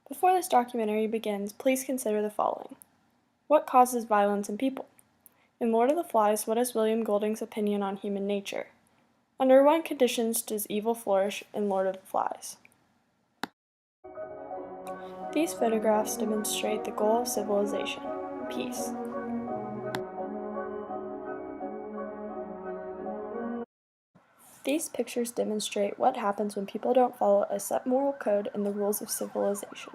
Before this documentary begins, please consider the following. What causes violence in people? In Lord of the Flies, what is William Golding's opinion on human nature? Under what conditions does evil flourish in Lord of the Flies? These photographs demonstrate the goal of civilization, peace. These pictures demonstrate what happens when people don't follow a set moral code and the rules of civilization.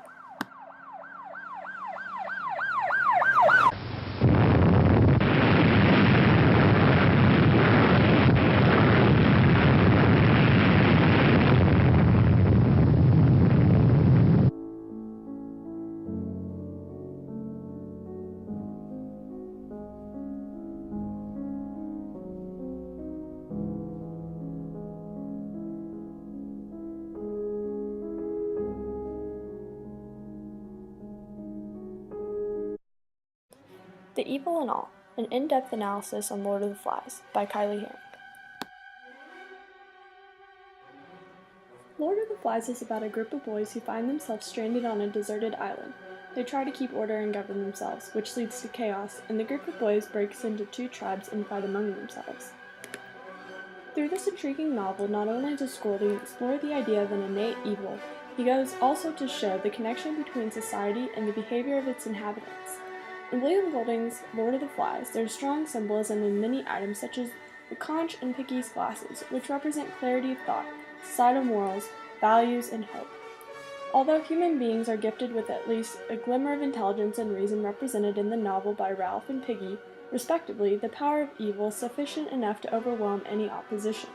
The Evil in All, an in-depth analysis on Lord of the Flies, by Kylie. Lord of the Flies is about a group of boys who find themselves stranded on a deserted island. They try to keep order and govern themselves, which leads to chaos, and the group of boys breaks into two tribes and fight among themselves. Through this intriguing novel, not only does Golding explore the idea of an innate evil, he goes also to show the connection between society and the behavior of its inhabitants. In William Golding's Lord of the Flies, there is strong symbolism in many items such as the conch and Piggy's glasses, which represent clarity of thought, societal morals, values, and hope. Although human beings are gifted with at least a glimmer of intelligence and reason represented in the novel by Ralph and Piggy, respectively, the power of evil is sufficient enough to overwhelm any opposition.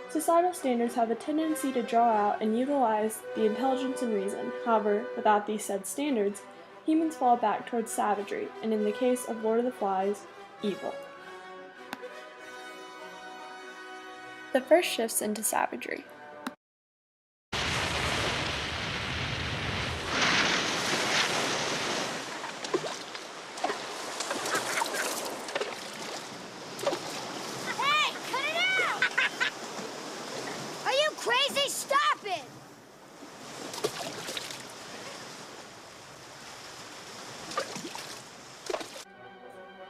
Societal standards have a tendency to draw out and utilize the intelligence and reason. However, without these said standards, humans fall back towards savagery, and in the case of Lord of the Flies, evil. The first shifts into savagery. Hey, cut it out! Are you crazy? Stop it!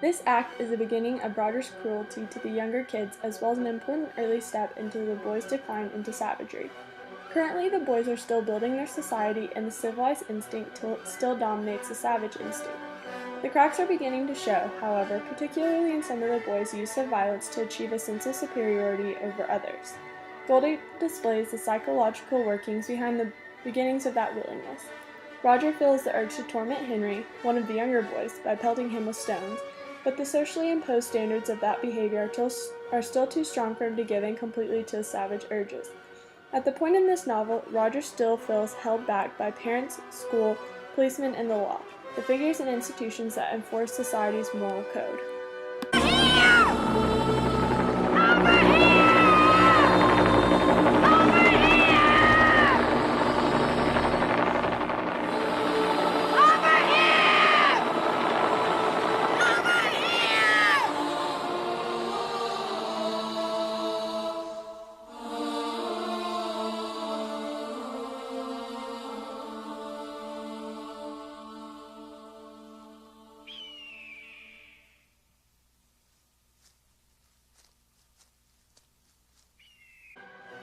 This act is the beginning of Roger's cruelty to the younger kids as well as an important early step into the boys' decline into savagery. Currently, the boys are still building their society and the civilized instinct still dominates the savage instinct. The cracks are beginning to show, however, particularly in some of the boys' use of violence to achieve a sense of superiority over others. Golding displays the psychological workings behind the beginnings of that willingness. Roger feels the urge to torment Henry, one of the younger boys, by pelting him with stones, but the socially imposed standards of that behavior are still too strong for him to give in completely to his savage urges. At the point in this novel, Roger still feels held back by parents, school, policemen, and the law, the figures and institutions that enforce society's moral code.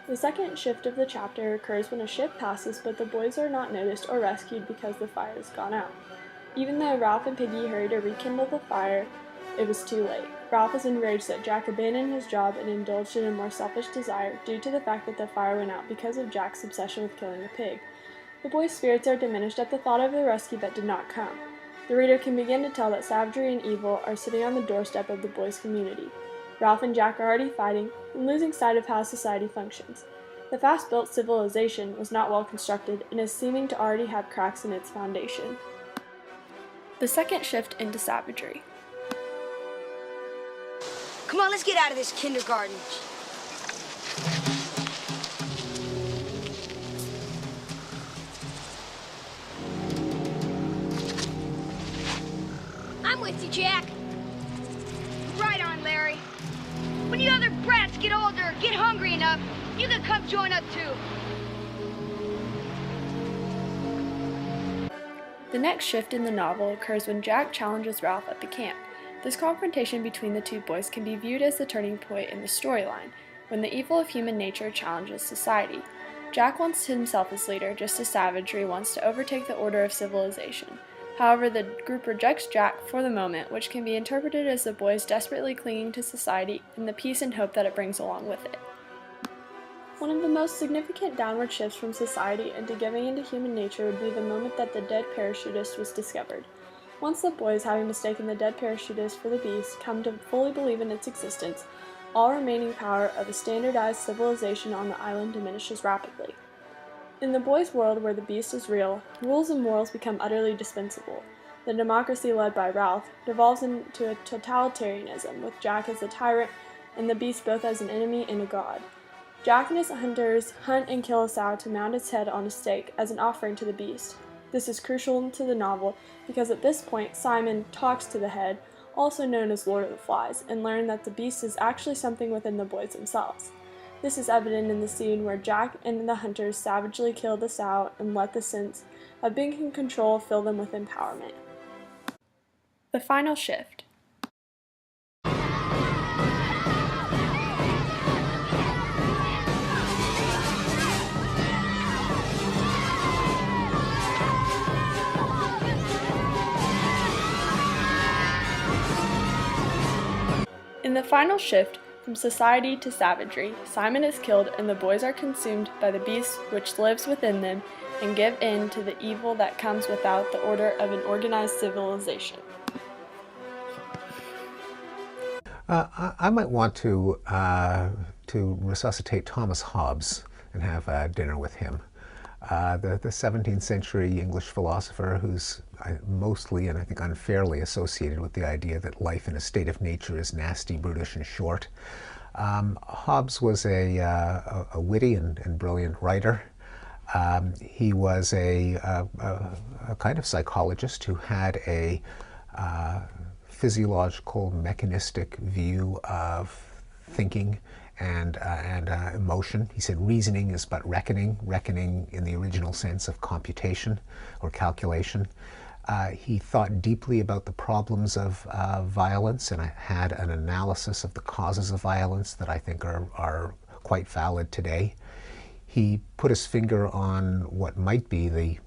The second shift of the chapter occurs when a ship passes but the boys are not noticed or rescued because the fire has gone out. Even though Ralph and Piggy hurry to rekindle the fire, it was too late. Ralph is enraged that Jack abandoned his job and indulged in a more selfish desire due to the fact that the fire went out because of Jack's obsession with killing a pig. The boys' spirits are diminished at the thought of the rescue that did not come. The reader can begin to tell that savagery and evil are sitting on the doorstep of the boys' community. Ralph and Jack are already fighting and losing sight of how society functions. The fast-built civilization was not well constructed and is seeming to already have cracks in its foundation. The second shift into savagery. Come on, let's get out of this kindergarten. I'm with you, Jack. Right on, Larry. When you other brats get older, get hungry enough, you can come join up too. The next shift in the novel occurs when Jack challenges Ralph at the camp. This confrontation between the two boys can be viewed as the turning point in the storyline, when the evil of human nature challenges society. Jack wants himself as leader, just as savagery wants to overtake the order of civilization. However, the group rejects Jack for the moment, which can be interpreted as the boys desperately clinging to society and the peace and hope that it brings along with it. One of the most significant downward shifts from society into giving into human nature would be the moment that the dead parachutist was discovered. Once the boys, having mistaken the dead parachutist for the beast, come to fully believe in its existence, all remaining power of a standardized civilization on the island diminishes rapidly. In the boys' world where the beast is real, rules and morals become utterly dispensable. The democracy led by Ralph devolves into a totalitarianism, with Jack as a tyrant and the beast both as an enemy and a god. Jack and his hunters hunt and kill a sow to mount its head on a stake as an offering to the beast. This is crucial to the novel because at this point Simon talks to the head, also known as Lord of the Flies, and learn that the beast is actually something within the boys themselves. This is evident in the scene where Jack and the hunters savagely kill the sow and let the sense of being in control fill them with empowerment. The final shift. In the final shift, from society to savagery, Simon is killed and the boys are consumed by the beast which lives within them and give in to the evil that comes without the order of an organized civilization. I might want to resuscitate Thomas Hobbes and have dinner with him. The 17th century English philosopher who's mostly, and I think unfairly, associated with the idea that life in a state of nature is nasty, brutish, and short. Hobbes was a witty and brilliant writer. He was a kind of psychologist who had a physiological, mechanistic view of thinking and emotion. He said reasoning is but reckoning in the original sense of computation or calculation. He thought deeply about the problems of violence and had an analysis of the causes of violence that I think are quite valid today. He put his finger on what might be the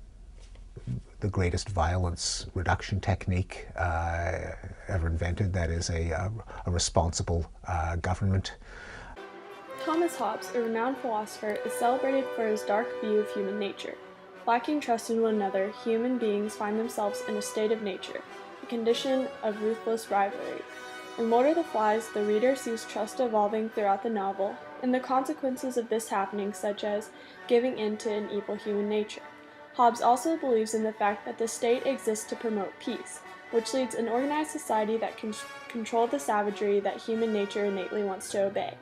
greatest violence reduction technique ever invented, that is a responsible government. Thomas Hobbes, a renowned philosopher, is celebrated for his dark view of human nature. Lacking trust in one another, human beings find themselves in a state of nature, a condition of ruthless rivalry. In Lord of the Flies, the reader sees trust evolving throughout the novel, and the consequences of this happening, such as giving in to an evil human nature. Hobbes also believes in the fact that the state exists to promote peace, which leads an organized society that can control the savagery that human nature innately wants to obey.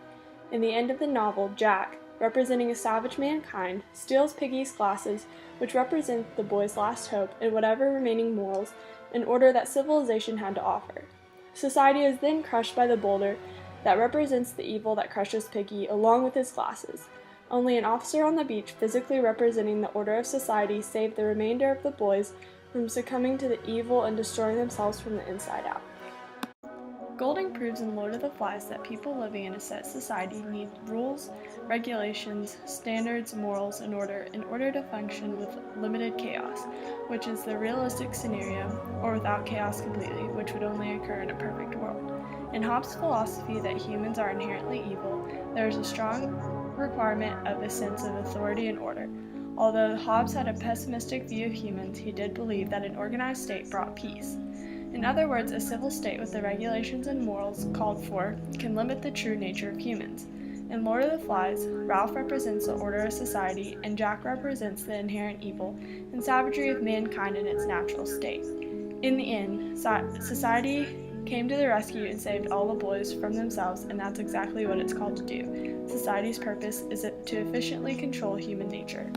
In the end of the novel, Jack, representing a savage mankind, steals Piggy's glasses, which represent the boys' last hope and whatever remaining morals in order that civilization had to offer. Society is then crushed by the boulder that represents the evil that crushes Piggy along with his glasses. Only an officer on the beach physically representing the order of society saved the remainder of the boys from succumbing to the evil and destroying themselves from the inside out. Golding proves in Lord of the Flies that people living in a set society need rules, regulations, standards, morals, and order in order to function with limited chaos, which is the realistic scenario, or without chaos completely, which would only occur in a perfect world. In Hobbes' philosophy that humans are inherently evil, there is a strong requirement of a sense of authority and order. Although Hobbes had a pessimistic view of humans, he did believe that an organized state brought peace. In other words, a civil state with the regulations and morals called for can limit the true nature of humans. In Lord of the Flies, Ralph represents the order of society, and Jack represents the inherent evil and savagery of mankind in its natural state. In the end, society came to the rescue and saved all the boys from themselves, and that's exactly what it's called to do. Society's purpose is to efficiently control human nature.